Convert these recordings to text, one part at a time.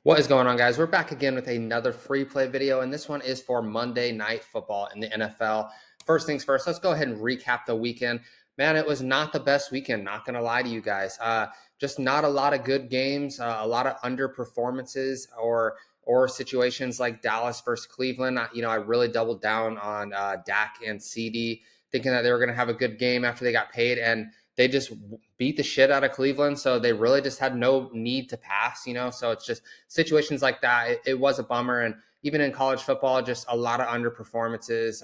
What is going on, guys? We're back again with another free play video, and this one is for Monday Night Football in the NFL. First things first, let's go ahead and recap the weekend. Man, it was not the best weekend, not going to lie to you guys. Just not a lot of good games, a lot of underperformances or situations like Dallas versus Cleveland. I really doubled down on Dak and CD, thinking that they were going to have a good game after they got paid, and they just beat the shit out of Cleveland. So they really just had no need to pass, So it's just situations like that. It was a bummer. And even in college football, just a lot of underperformances,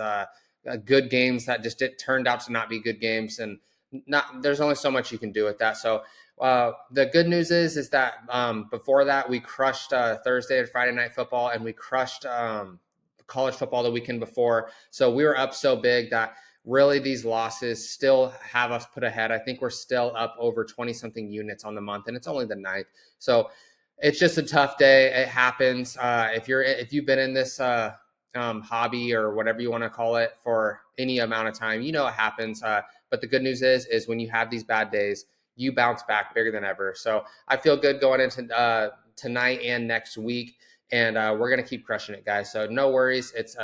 good games that just turned out to not be good games. And there's only so much you can do with that. So the good news is that before that, we crushed Thursday and Friday Night Football, and we crushed college football the weekend before. So we were up so big that really these losses still have us put ahead. I think we're still up over 20 something units on the month, and it's only the ninth. So it's just a tough day. It happens. If you've been in this hobby or whatever you want to call it for any amount of time, it happens. But the good news is when you have these bad days, you bounce back bigger than ever. So I feel good going into tonight and next week. And we're going to keep crushing it, guys. So no worries. It's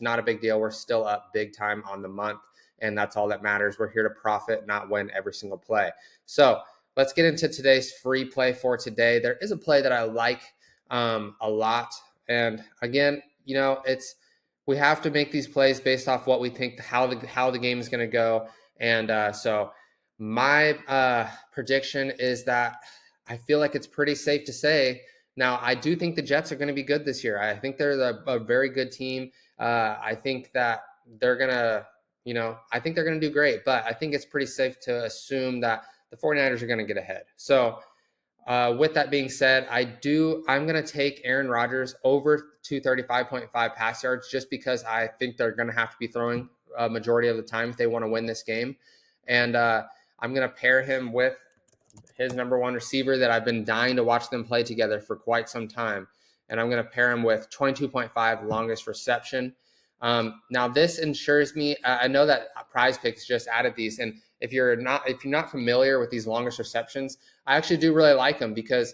not a big deal. We're still up big time on the month, and that's all that matters. We're here to profit, not win every single play. So let's get into today's free play for today. There is a play that I like a lot. And again, we have to make these plays based off what we think how the game is going to go. And so my prediction is that I feel like it's pretty safe to say. Now, I do think the Jets are going to be good this year. I think they're a very good team. I think that they're going to, I think they're going to do great. But I think it's pretty safe to assume that the 49ers are going to get ahead. So with that being said, I'm going to take Aaron Rodgers over 235.5 pass yards just because I think they're going to have to be throwing a majority of the time if they want to win this game. And I'm going to pair him with his number one receiver that I've been dying to watch them play together for quite some time. And I'm going to pair him with 22.5 longest reception. Now this ensures me, I know that Prizepicks just added these. And if you're not familiar with these longest receptions, I actually do really like them because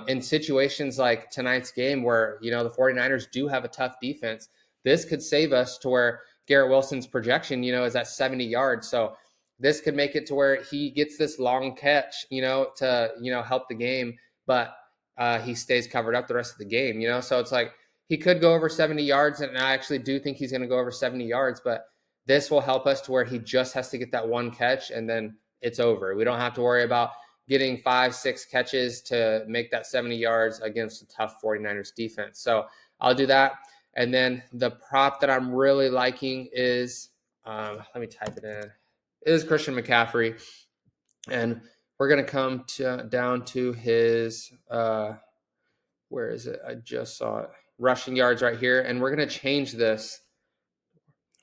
in situations like tonight's game where, the 49ers do have a tough defense, this could save us to where Garrett Wilson's projection, is at 70 yards. So this could make it to where he gets this long catch, to, help the game, but he stays covered up the rest of the game, So it's like he could go over 70 yards, and I actually do think he's going to go over 70 yards, but this will help us to where he just has to get that one catch, and then it's over. We don't have to worry about getting 5-6 catches to make that 70 yards against a tough 49ers defense. So I'll do that. And then the prop that I'm really liking is, let me type it in, is Christian McCaffrey. And we're going to come down to his, where is it? I just saw it. Rushing yards right here. And we're going to change this.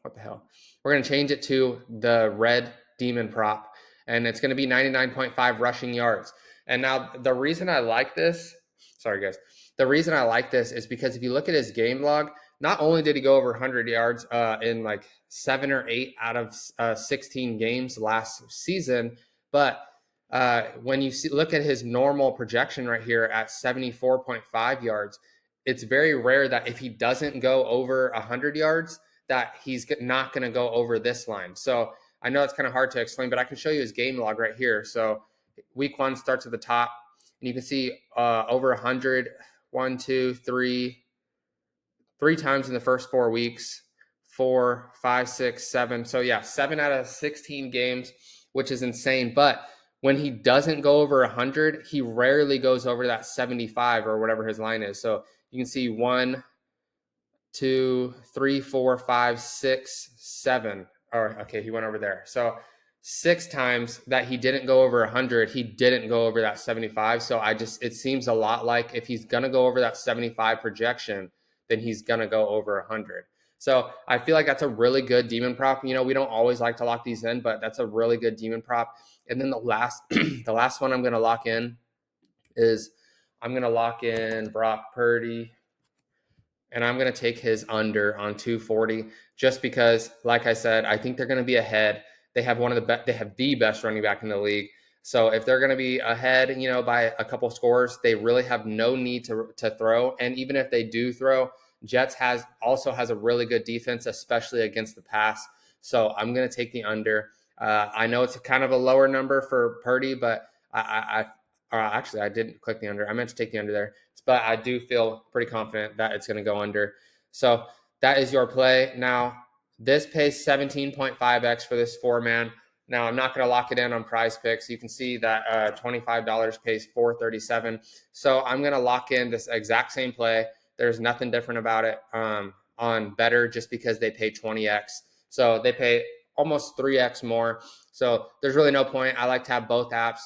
What the hell? We're going to change it to the red demon prop. And it's going to be 99.5 rushing yards. And now the reason I like this, sorry guys, the reason I like this is because if you look at his game log, not only did he go over 100 yards in like 7 or 8 out of 16 games last season, but when you look at his normal projection right here at 74.5 yards, it's very rare that if he doesn't go over 100 yards, that he's not going to go over this line. So I know it's kind of hard to explain, but I can show you his game log right here. So week 1 starts at the top, and you can see over 100, 1, 2, 3 times in the first 4 weeks, 4, 5, 6, 7. So yeah, 7 out of 16 games, which is insane. But when he doesn't go over 100, he rarely goes over that 75 or whatever his line is. So you can see 1, 2, 3, 4, 5, 6, 7. Or okay, he went over there. So 6 times that he didn't go over 100, he didn't go over that 75. So it seems a lot like if he's going to go over that 75 projection, then he's going to go over 100. So I feel like that's a really good demon prop. We don't always like to lock these in, but that's a really good demon prop. And then the last one I'm going to lock in is I'm going to lock in Brock Purdy, and I'm going to take his under on 240 just because, like I said, I think they're going to be ahead. They have they have the best running back in the league. So if they're going to be ahead, by a couple scores, they really have no need to throw. And even if they do throw, Jets also has a really good defense, especially against the pass. So I'm going to take the under. I know it's kind of a lower number for Purdy, but actually I didn't click the under. I meant to take the under there, but I do feel pretty confident that it's going to go under. So that is your play. Now this pays 17.5x for this 4-man. Now I'm not going to lock it in on Prizepicks. You can see that $25 pays $4.37. So I'm going to lock in this exact same play. There's nothing different about it on Better, just because they pay 20x. So they pay almost 3x more. So there's really no point. I like to have both apps.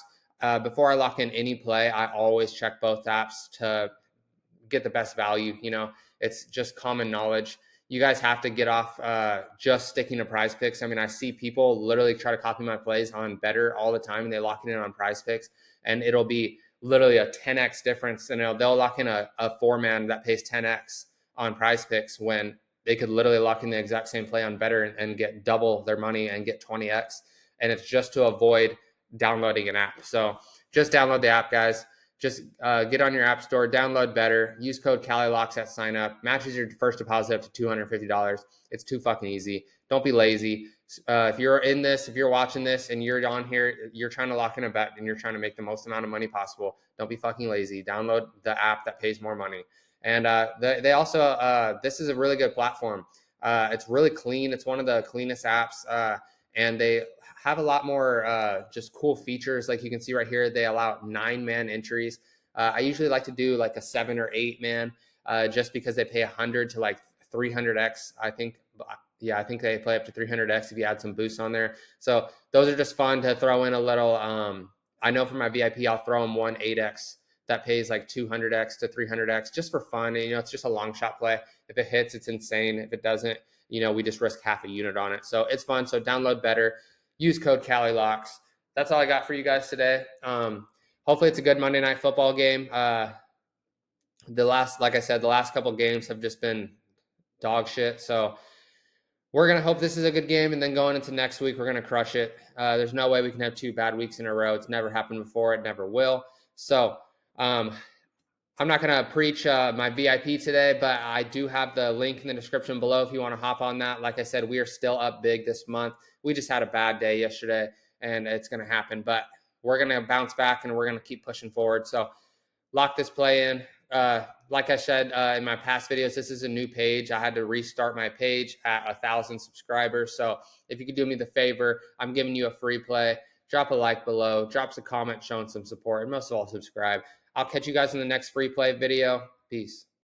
Before I lock in any play, I always check both apps to get the best value. It's just common knowledge. You guys have to get off just sticking to Prizepicks. I mean, I see people literally try to copy my plays on Better all the time, and they lock it in on Prizepicks, and it'll be literally a 10x difference. And they'll lock in a 4-man that pays 10x on Prizepicks when they could literally lock in the exact same play on Better and get double their money and get 20x. And it's just to avoid downloading an app. So just download the app, guys. Just get on your app store, download Better, use code CaliLocks at sign up, matches your first deposit up to $250. It's too fucking easy. Don't be lazy. If you're watching this and you're on here, you're trying to lock in a bet and you're trying to make the most amount of money possible, don't be fucking lazy. Download the app that pays more money. And they also, this is a really good platform. It's really clean. It's one of the cleanest apps, and they have a lot more just cool features. Like you can see right here, they allow 9-man entries. I usually like to do like a 7 or 8-man, just because they pay 100 to like 300x. I think they play up to 300x if you add some boosts on there. So those are just fun to throw in a little. I know for my VIP, I'll throw them 8x that pays like 200x to 300x just for fun. And, it's just a long shot play. If it hits, it's insane. If it doesn't, we just risk half a unit on it. So it's fun. So download Better. Use code CaliLocks. That's all I got for you guys today. Hopefully it's a good Monday Night Football game. Like I said, the last couple games have just been dog shit. So we're going to hope this is a good game. And then going into next week, we're going to crush it. There's no way we can have 2 bad weeks in a row. It's never happened before. It never will. So I'm not going to preach my VIP today, but I do have the link in the description below if you want to hop on that. Like I said, we are still up big this month. We just had a bad day yesterday, and it's going to happen. But we're going to bounce back, and we're going to keep pushing forward. So lock this play in. Like I said in my past videos, this is a new page. I had to restart my page at 1,000 subscribers. So if you could do me the favor, I'm giving you a free play. Drop a like below. Drop a comment showing some support. And most of all, subscribe. I'll catch you guys in the next free play video. Peace.